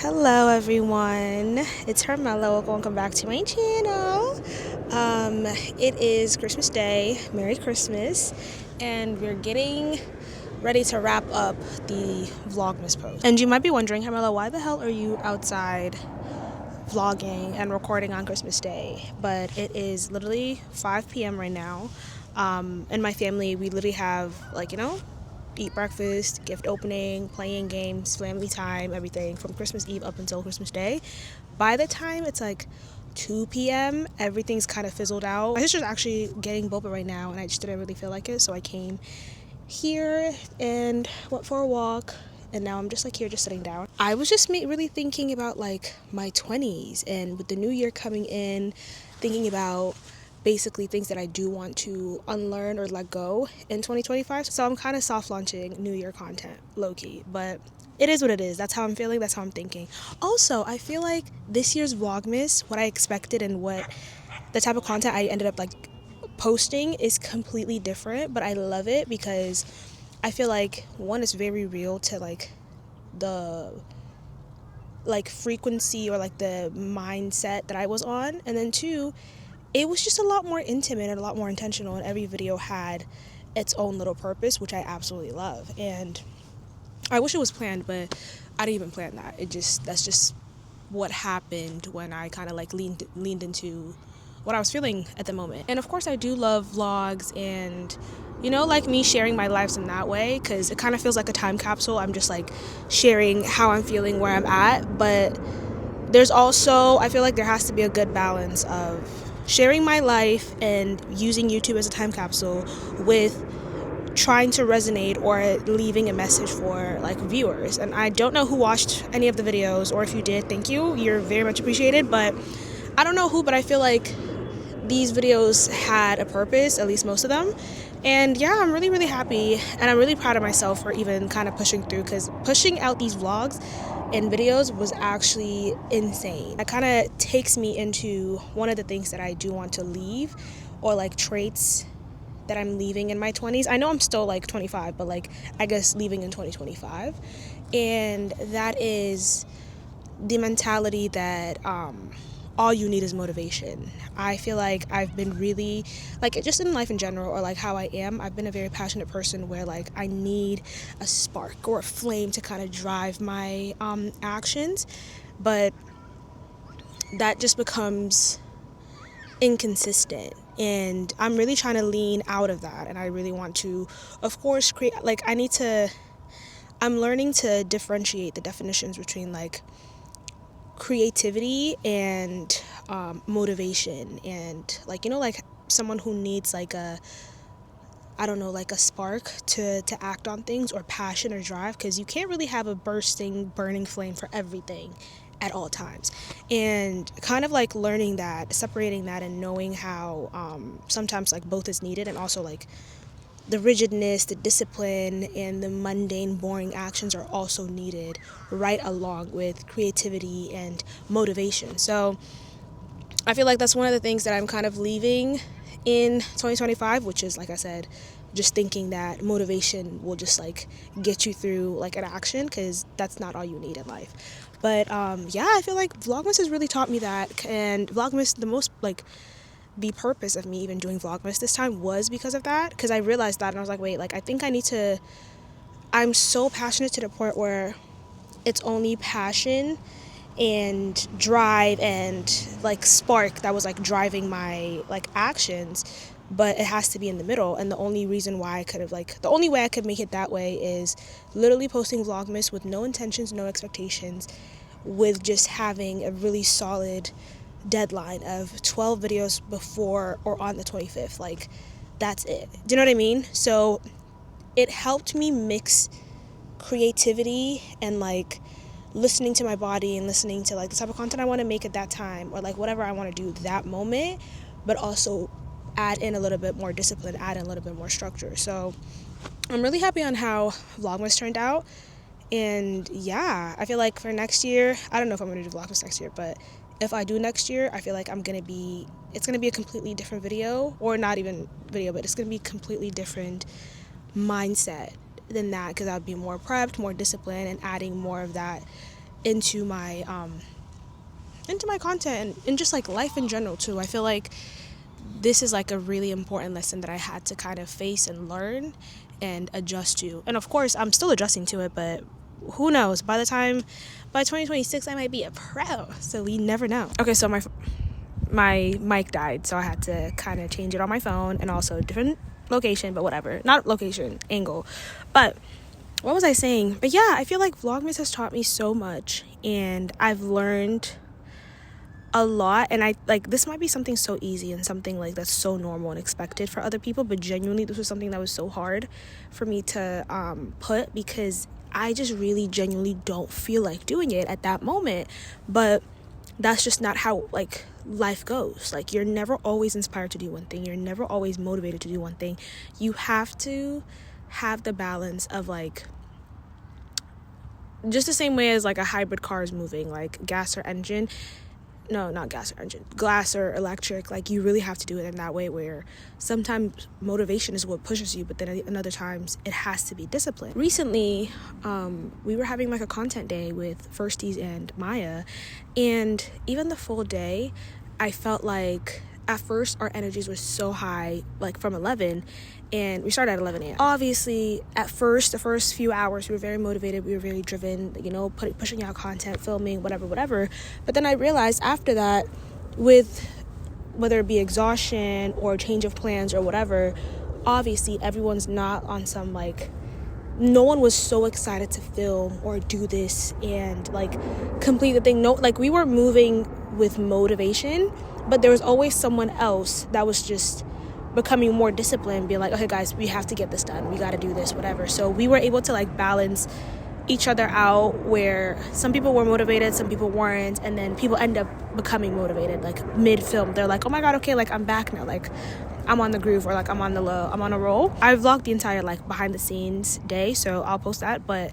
Hello everyone, it's Hermela. Welcome back to my channel. It is Christmas Day. Merry Christmas. And we're getting ready to wrap up the Vlogmas post. And you might be wondering, Hermela, why the hell are you outside vlogging and recording on Christmas Day? But it is literally 5 p.m. right now. In my family, we literally have eat breakfast, gift opening, playing games, family time, everything from Christmas Eve up until Christmas Day. By the time it's like 2 p.m., everything's kind of fizzled out. My sister's actually getting boba right now, and I just didn't really feel like it, so I came here and went for a walk, and now I'm just here just sitting down. I was just really thinking about my 20s, and with the new year coming in, thinking about basically things that I do want to unlearn or let go in 2025. So I'm kind of soft launching new year content, low-key, but it is what it is. That's how I'm feeling, that's how I'm thinking. Also, I feel like this year's Vlogmas, what I expected and what the type of content I ended up posting is completely different, but I love it because I feel like one is very real to the frequency or the mindset that I was on, and then two, it was just a lot more intimate and a lot more intentional, and every video had its own little purpose, which I absolutely love. And I wish it was planned, but I didn't even plan that. That's just what happened when I kind of leaned into what I was feeling at the moment. And of course I do love vlogs and me sharing my lives in that way, because it kind of feels like a time capsule. I'm just sharing how I'm feeling, where I'm at, but there's also, I feel like there has to be a good balance of sharing my life and using YouTube as a time capsule with trying to resonate or leaving a message for viewers. And I don't know who watched any of the videos, or if you did, thank you, you're very much appreciated. But I don't know who, but I feel like these videos had a purpose, at least most of them. And yeah, I'm really happy, and I'm really proud of myself for even kind of pushing through, because pushing out these vlogs and videos was actually insane. That kind of takes me into one of the things that I do want to leave, or traits that I'm leaving in my 20s. I know I'm still 25, but I guess leaving in 2025. And that is the mentality that all you need is motivation. I feel like I've been really, just in life in general, or how I am, I've been a very passionate person where I need a spark or a flame to kind of drive my actions, but that just becomes inconsistent, and I'm really trying to lean out of that. And I really want to, of course, create, I'm learning to differentiate the definitions between creativity and motivation, and someone who needs a, I don't know, a spark to act on things, or passion or drive, because you can't really have a bursting, burning flame for everything at all times. And kind of learning that, separating that, and knowing how sometimes both is needed, and also the rigidness, the discipline, and the mundane, boring actions are also needed right along with creativity and motivation. So I feel like that's one of the things that I'm kind of leaving in 2025, which is, like I said, just thinking that motivation will just get you through an action, because that's not all you need in life. But yeah, I feel like Vlogmas has really taught me that. And Vlogmas, the purpose of me even doing Vlogmas this time was because of that, because I realized that, and I was like, wait, I think I need to, I'm so passionate to the point where it's only passion and drive and spark that was driving my actions, but it has to be in the middle. And the only reason why I could have the only way I could make it that way is literally posting Vlogmas with no intentions, no expectations, with just having a really solid deadline of 12 videos before or on the 25th. That's it. Do you know what I mean? So it helped me mix creativity and listening to my body, and listening to the type of content I want to make at that time, or whatever I want to do that moment, but also add in a little bit more discipline, add in a little bit more structure. So I'm really happy on how Vlogmas turned out. And yeah, I feel like for next year, I don't know if I'm going to do Vlogmas next year, but if I do next year, I feel like it's going to be a completely different video, or not even video, but it's going to be a completely different mindset than that, because I'll be more prepped, more disciplined, and adding more of that into my content and just like life in general too. I feel like this is like a really important lesson that I had to kind of face and learn and adjust to. And of course, I'm still adjusting to it, but who knows? By 2026, I might be a pro. So we never know. Okay, so my mic died, so I had to kind of change it on my phone, and also different location, but whatever. Not location, angle. But what was I saying? But yeah, I feel like Vlogmas has taught me so much, and I've learned a lot. And I like, this might be something so easy and something like that's so normal and expected for other people, but genuinely this was something that was so hard for me to put, because I just really genuinely don't feel like doing it at that moment. But that's just not how like life goes. Like, you're never always inspired to do one thing, you're never always motivated to do one thing. You have to have the balance of like, just the same way as like a hybrid car is moving, like gas or engine. No, not gas or engine, glass or electric. Like, you really have to do it in that way, where sometimes motivation is what pushes you, but then in other times it has to be discipline. Recently, we were having like a content day with Firsties and Maya, and even the full day, I felt like at first our energies were so high, like from 11, and we started at 11 a.m. Obviously, at first, the first few hours, we were very motivated, we were very driven, you know, pushing out content, filming, whatever. But then I realized after that, with whether it be exhaustion or change of plans or whatever, obviously everyone's not on some like, no one was so excited to film or do this and like complete the thing. No, like, we were moving with motivation, but there was always someone else that was just becoming more disciplined, being like, okay guys, we have to get this done, we got to do this, whatever. So we were able to like balance each other out, where some people were motivated, some people weren't, and then people end up becoming motivated like mid-film. They're like, oh my god, okay, like I'm back now, like I'm on the groove, or like I'm on a roll. I vlogged the entire like behind the scenes day, so I'll post that. But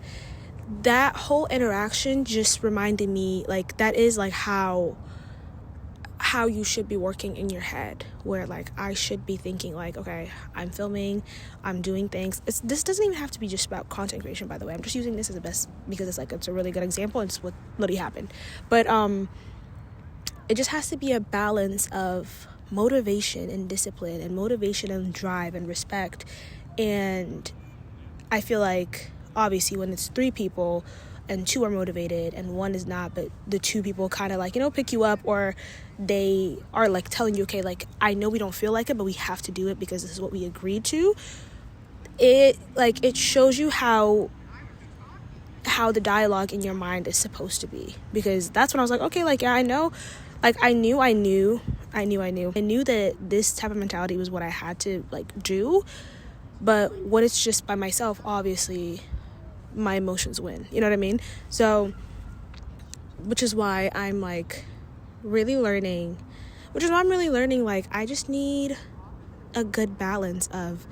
that whole interaction just reminded me, like, that is like how you should be working in your head, where like I should be thinking like, okay, I'm filming, I'm doing things. This doesn't even have to be just about content creation, by the way. I'm just using this as the best because it's a really good example, and it's what literally happened. But it just has to be a balance of motivation and discipline, and motivation and drive and respect. And I feel like obviously when it's 3 people and 2 are motivated and 1 is not, but the 2 people kind of like, you know, pick you up, or they are like telling you, okay, like, I know we don't feel like it, but we have to do it because this is what we agreed to. It shows you how the dialogue in your mind is supposed to be. Because that's when I was like, okay, like, yeah, I know, like, I knew that this type of mentality was what I had to like do. But when it's just by myself, obviously my emotions win, you know what I mean? So, which is why I'm really learning, like, I just need a good balance of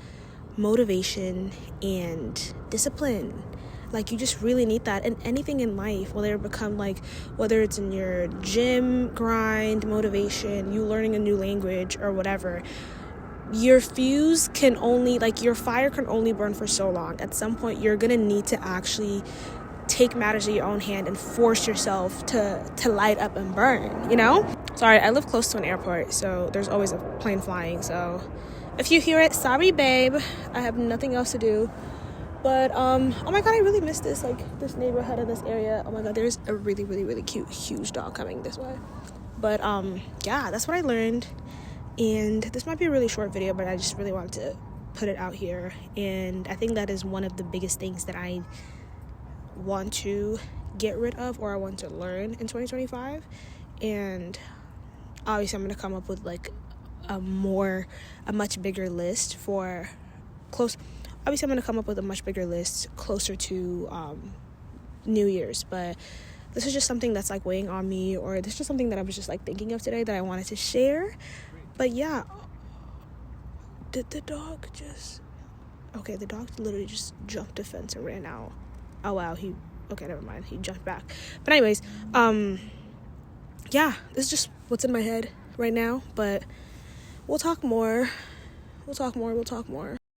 motivation and discipline. Like, you just really need that in anything in life, whether it's in your gym grind, motivation, you learning a new language or whatever. Your fuse can only, like, your fire can only burn for so long. At some point, you're gonna need to actually take matters in your own hand and force yourself to light up and burn, you know? Sorry, I live close to an airport, so there's always a plane flying. So if you hear it, sorry, babe. I have nothing else to do. But, oh my god, I really miss this neighborhood in this area. Oh my god, there's a really, really, really cute, huge dog coming this way. But, yeah, that's what I learned. And this might be a really short video, but I just really wanted to put it out here. And I think that is one of the biggest things that I want to get rid of, or I want to learn in 2025. And obviously I'm going to come up with like a much bigger list closer to New Year's. But this is just something that's like weighing on me, or this is just something that I was just like thinking of today that I wanted to share. But yeah, did the dog just... Okay, the dog literally just jumped a fence and ran out. Oh wow, okay, never mind, he jumped back. But anyways, yeah, this is just what's in my head right now. But we'll talk more.